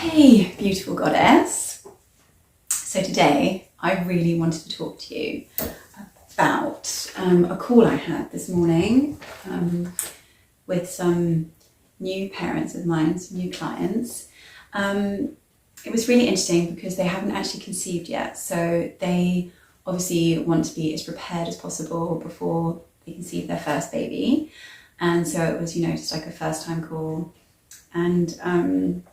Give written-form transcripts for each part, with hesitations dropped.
Hey, beautiful goddess. So today I really wanted to talk to you about a call I had this morning with some new parents of mine, some new clients. It was really interesting because they haven't actually conceived yet. So they obviously want to be as prepared as possible before they conceive their first baby. And so it was, just like a first time call. And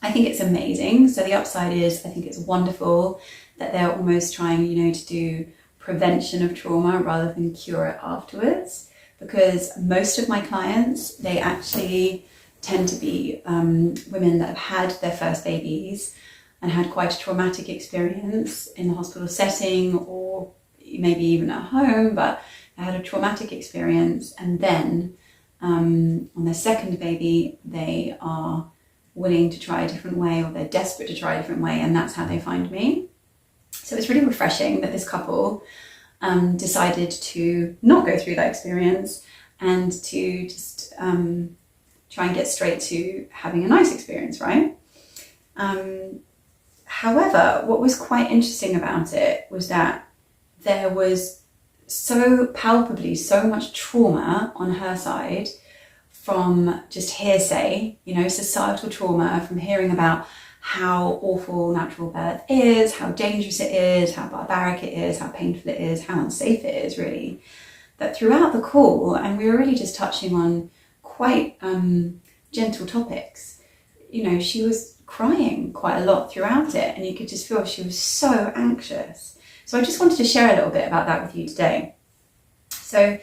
I think it's amazing. So the upside is I think it's wonderful that they're almost trying, to do prevention of trauma rather than cure it afterwards. Because most of my clients, they actually tend to be women that have had their first babies and had quite a traumatic experience in the hospital setting or maybe even at home, but they had a traumatic experience, and then on their second baby, they are willing to try a different way, or they're desperate to try a different way, and that's how they find me. So it's really refreshing that this couple decided to not go through that experience and to just try and get straight to having a nice experience, right? However, what was quite interesting about it was that there was so palpably so much trauma on her side from just hearsay, societal trauma from hearing about how awful natural birth is, how dangerous it is, how barbaric it is, how painful it is, how unsafe it is, really. That throughout the call, and we were really just touching on quite gentle topics, she was crying quite a lot throughout it, and you could just feel she was so anxious. So I just wanted to share a little bit about that with you today. So,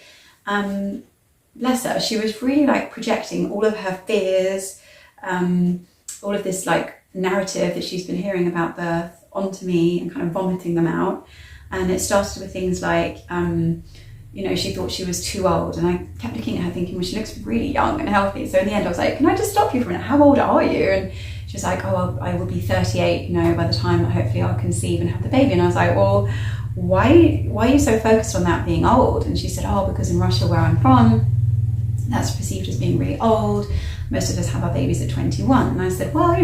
bless her, she was really projecting all of her fears, all of this narrative that she's been hearing about birth onto me and kind of vomiting them out. And it started with things like, she thought she was too old, and I kept looking at her thinking, well, she looks really young and healthy. So in the end I was like, can I just stop you for a minute? How old are you? And she was like, oh, I will be 38, by the time hopefully I'll conceive and have the baby. And I was like, well, why are you so focused on that being old? And she said, oh, because in Russia, where I'm from, that's perceived as being really old. Most of us have our babies at 21. And I said, well,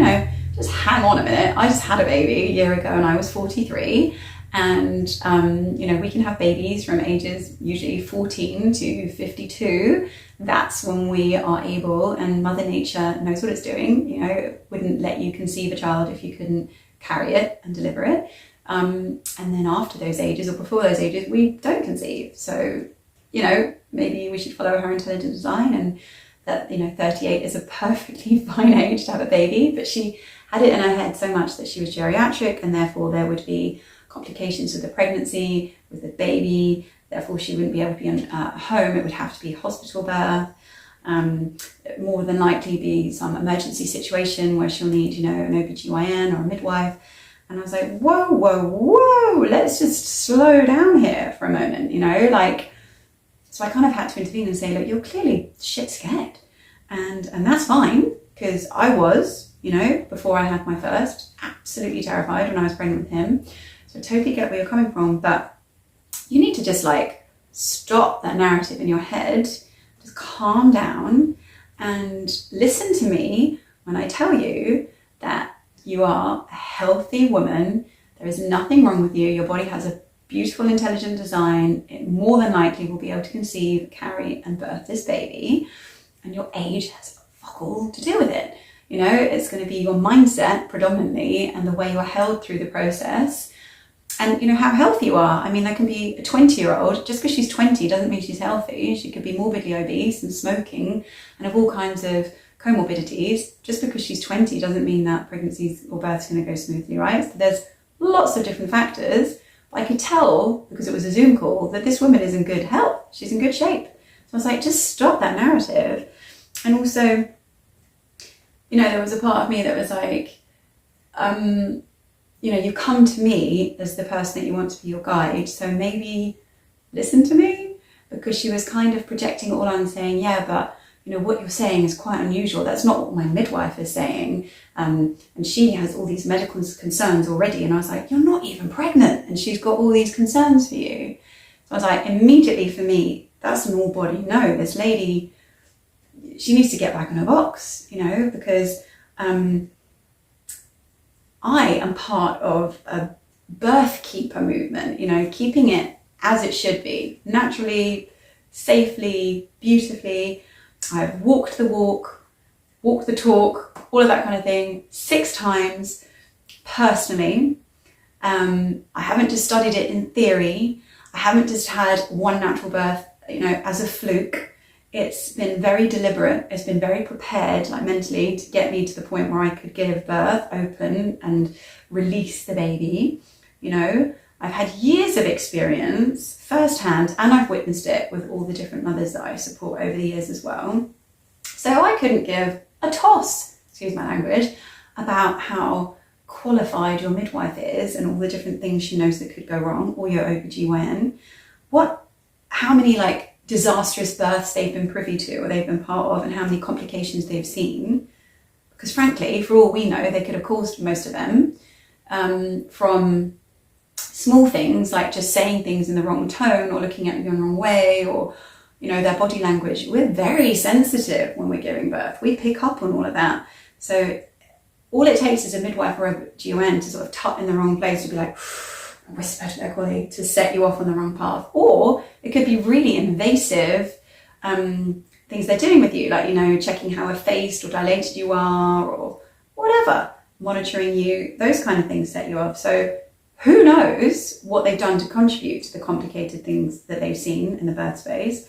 just hang on a minute. I just had a baby a year ago and I was 43. And, we can have babies from ages usually 14 to 52. That's when we are able, and Mother Nature knows what it's doing, it wouldn't let you conceive a child if you couldn't carry it and deliver it. And then after those ages or before those ages, we don't conceive. So, maybe we should follow her intelligent design, and that, 38 is a perfectly fine age to have a baby. But she had it in her head so much that she was geriatric, and therefore there would be complications with the pregnancy, with the baby. Therefore she wouldn't be able to be at home. It would have to be hospital birth. More than likely be some emergency situation where she'll need, an OBGYN or a midwife. And I was like, whoa, let's just slow down here for a moment, So I kind of had to intervene and say, look, you're clearly shit scared. And that's fine, because I was, before I had my first, absolutely terrified when I was pregnant with him. So I totally get where you're coming from, but you need to just stop that narrative in your head, just calm down and listen to me when I tell you that you are a healthy woman. There is nothing wrong with you. Your body has a beautiful, intelligent design. It more than likely will be able to conceive, carry, and birth this baby. And your age has fuck all to do with it. It's going to be your mindset predominantly and the way you're held through the process. And how healthy you are. I mean, there can be a 20-year-old, just because she's 20 doesn't mean she's healthy. She could be morbidly obese and smoking and have all kinds of comorbidities. Just because she's 20 doesn't mean that pregnancy or birth is going to go smoothly, right? So there's lots of different factors. But I could tell, because it was a Zoom call, that this woman is in good health. She's in good shape. So I was like, just stop that narrative. And also, there was a part of me that was like, you come to me as the person that you want to be your guide, so maybe listen to me, because she was kind of projecting all on, saying, yeah, but what you're saying is quite unusual. That's not what my midwife is saying. And she has all these medical concerns already. And I was like, you're not even pregnant, and she's got all these concerns for you. So I was like, immediately for me, that's an all body no. This lady, she needs to get back in her box, because I am part of a birth keeper movement, you know, keeping it as it should be, naturally, safely, beautifully. I've walked the walk, walked the talk, all of that kind of thing 6 times personally. I haven't just studied it in theory. I haven't just had one natural birth, you know, as a fluke. It's been very deliberate. It's been very prepared, like mentally, to get me to the point where I could give birth, open and release the baby. You know, I've had years of experience firsthand, and I've witnessed it with all the different mothers that I support over the years as well. So I couldn't give a toss, excuse my language, about how qualified your midwife is and all the different things she knows that could go wrong, or your OBGYN. How many like disastrous births they've been privy to or they've been part of, and how many complications they've seen. Because frankly, for all we know, they could have caused most of them from small things like just saying things in the wrong tone or looking at you in the wrong way, or, you know, their body language. We're very sensitive when we're giving birth. We pick up on all of that. So all it takes is a midwife or a GYN to sort of tut in the wrong place to be like, whisper to their colleague to set you off on the wrong path. Or it could be really invasive things they're doing with you, like, you know, checking how effaced or dilated you are or whatever, monitoring you, those kind of things set you off. So who knows what they've done to contribute to the complicated things that they've seen in the birth space.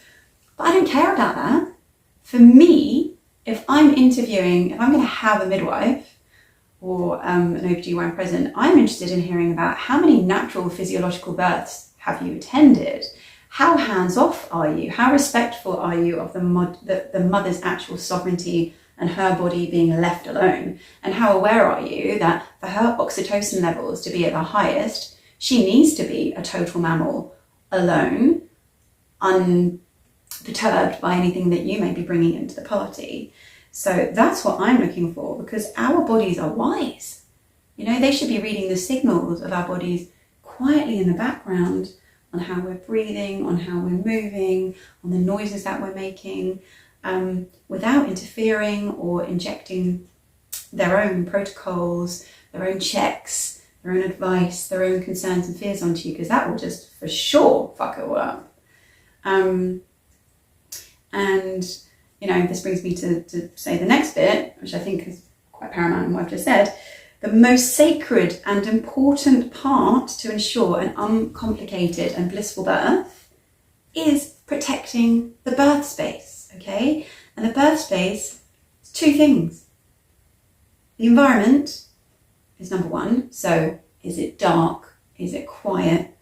But I don't care about that. For me, if I'm going to have a midwife or an OBGYN present, I'm interested in hearing about how many natural physiological births have you attended? How hands-off are you? How respectful are you of the mother's actual sovereignty and her body being left alone? And how aware are you that for her oxytocin levels to be at the highest, she needs to be a total mammal, alone, unperturbed by anything that you may be bringing into the party? So that's what I'm looking for, because our bodies are wise. You know, they should be reading the signals of our bodies quietly in the background on how we're breathing, on how we're moving, on the noises that we're making, without interfering or injecting their own protocols, their own checks, their own advice, their own concerns and fears onto you, because that will just for sure fuck it all up. And you know, this brings me to say the next bit, which I think is quite paramount in what I've just said. The most sacred and important part to ensure an uncomplicated and blissful birth is protecting the birth space, okay? And the birth space is 2 things. The environment is number 1. So is it dark? Is it quiet?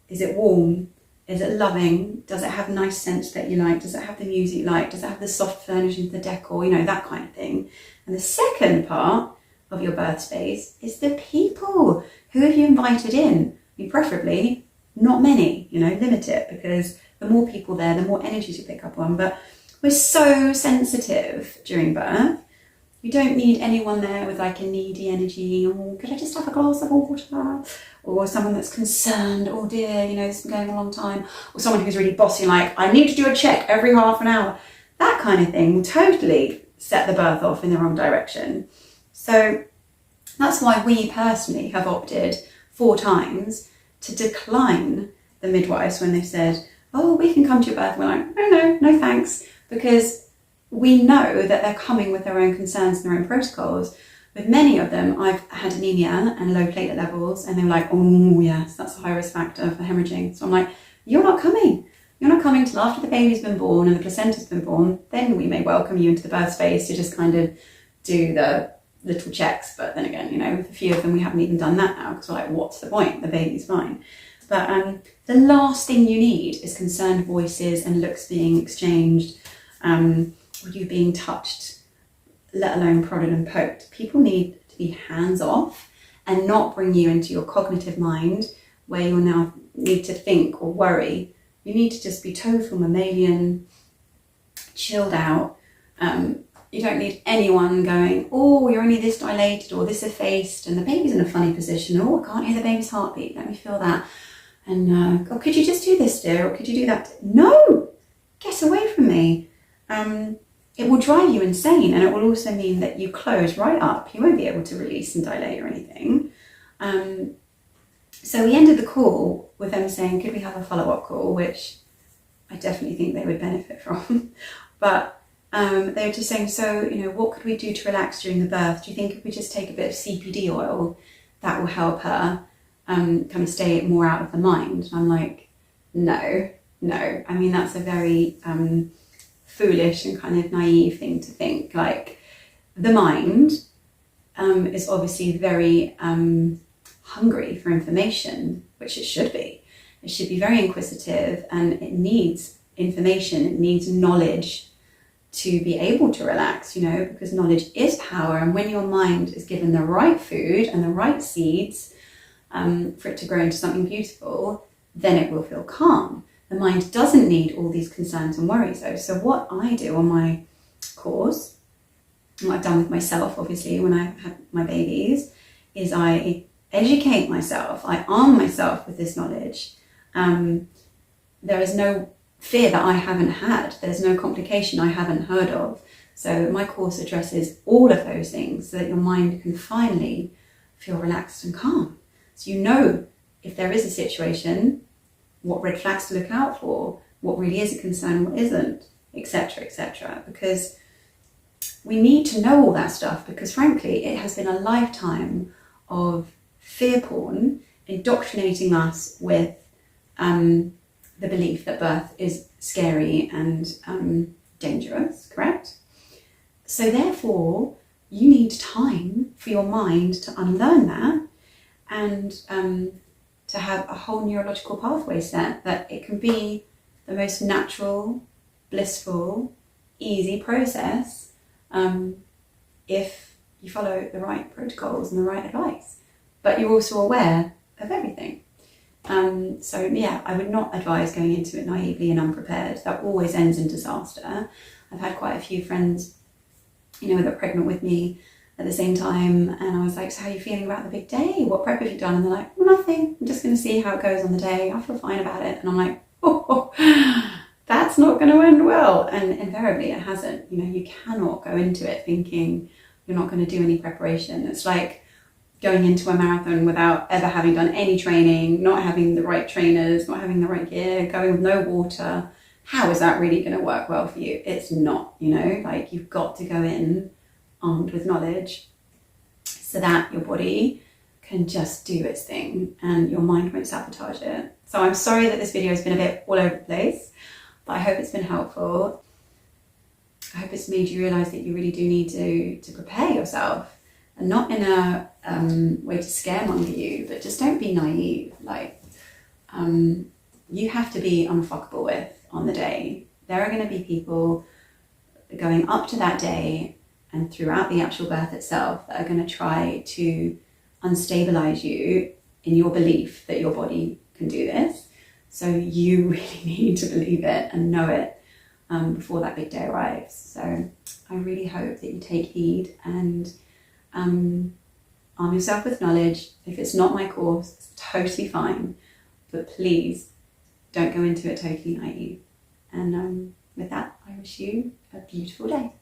Is it warm? Is it loving? Does it have nice scents that you like? Does it have the music you like? Does it have the soft furnishings, the decor, you know, that kind of thing? And the second part of your birth space is the people. Who have you invited in? I mean, preferably not many, you know, limit it, because the more people there, the more energies you pick up on. But we're so sensitive during birth. You don't need anyone there with like a needy energy. Oh, could I just have a glass of water? Or someone that's concerned, oh dear, you know, this has been going a long time. Or someone who's really bossy, like, I need to do a check every half an hour. That kind of thing will totally set the birth off in the wrong direction. So that's why we personally have opted 4 times to decline the midwives when they said, oh, we can come to your birth. We're like, no thanks. Because we know that they're coming with their own concerns and their own protocols. With many of them, I've had anemia and low platelet levels, and they're like, oh yes, that's a high risk factor for hemorrhaging. So I'm like, you're not coming. You're not coming till after the baby's been born and the placenta's been born. Then we may welcome you into the birth space to just kind of do the little checks. But then again, you know, with a few of them, we haven't even done that now, because we're like, what's the point? The baby's fine. But the last thing you need is concerned voices and looks being exchanged, or you being touched, let alone prodded and poked. People need to be hands off and not bring you into your cognitive mind where you'll now need to think or worry. You need to just be total mammalian, chilled out. You don't need anyone going, oh, you're only this dilated or this effaced and the baby's in a funny position. Oh, I can't hear the baby's heartbeat. Let me feel that. And, oh, could you just do this, dear? Or could you do that? No, get away from me. it will drive you insane, and it will also mean that you close right up. You won't be able to release and dilate or anything. So we ended the call with them saying, could we have a follow-up call, which I definitely think they would benefit from. But they were just saying, so, what could we do to relax during the birth? Do you think if we just take a bit of CBD oil, that will help her kind of stay more out of the mind? And I'm like, no. I mean, that's a very foolish and kind of naive thing to think. Like, the mind is obviously very hungry for information, which it should be. It should be very inquisitive, and it needs information, it needs knowledge to be able to relax, because knowledge is power. And when your mind is given the right food and the right seeds for it to grow into something beautiful, then it will feel calm. The mind doesn't need all these concerns and worries though. So what I do on my course, and what I've done with myself, obviously, when I had my babies, is I educate myself, I arm myself with this knowledge. There is no fear that I haven't had. There's no complication I haven't heard of. So my course addresses all of those things so that your mind can finally feel relaxed and calm. So if there is a situation, what red flags to look out for, what really is a concern, what isn't, etc., etc. Because we need to know all that stuff, because frankly, it has been a lifetime of fear porn indoctrinating us with the belief that birth is scary and dangerous, correct? So therefore, you need time for your mind to unlearn that and to have a whole neurological pathway set that it can be the most natural, blissful, easy process if you follow the right protocols and the right advice. But you're also aware of everything. So yeah, I would not advise going into it naively and unprepared. That always ends in disaster. I've had quite a few friends, that are pregnant with me at the same time, and I was like, so how are you feeling about the big day? What prep have you done? And they're like, well, nothing. I'm just going to see how it goes on the day. I feel fine about it. And I'm like, oh, that's not going to end well. And invariably it hasn't. You cannot go into it thinking you're not going to do any preparation. It's like going into a marathon without ever having done any training, not having the right trainers, not having the right gear, going with no water. How is that really going to work well for you? It's not, like you've got to go in armed with knowledge so that your body can just do its thing and your mind won't sabotage it. So I'm sorry that this video has been a bit all over the place, but I hope it's been helpful. I hope it's made you realise that you really do need to prepare yourself, and not in a way to scaremonger you, but just don't be naive. Like, you have to be unfuckable with on the day. There are going to be people going up to that day and throughout the actual birth itself that are going to try to unstabilize you in your belief that your body can do this. So you really need to believe it and know it before that big day arrives. So I really hope that you take heed and arm yourself with knowledge. If it's not my course, it's totally fine, but please don't go into it totally naive. And with that, I wish you a beautiful day.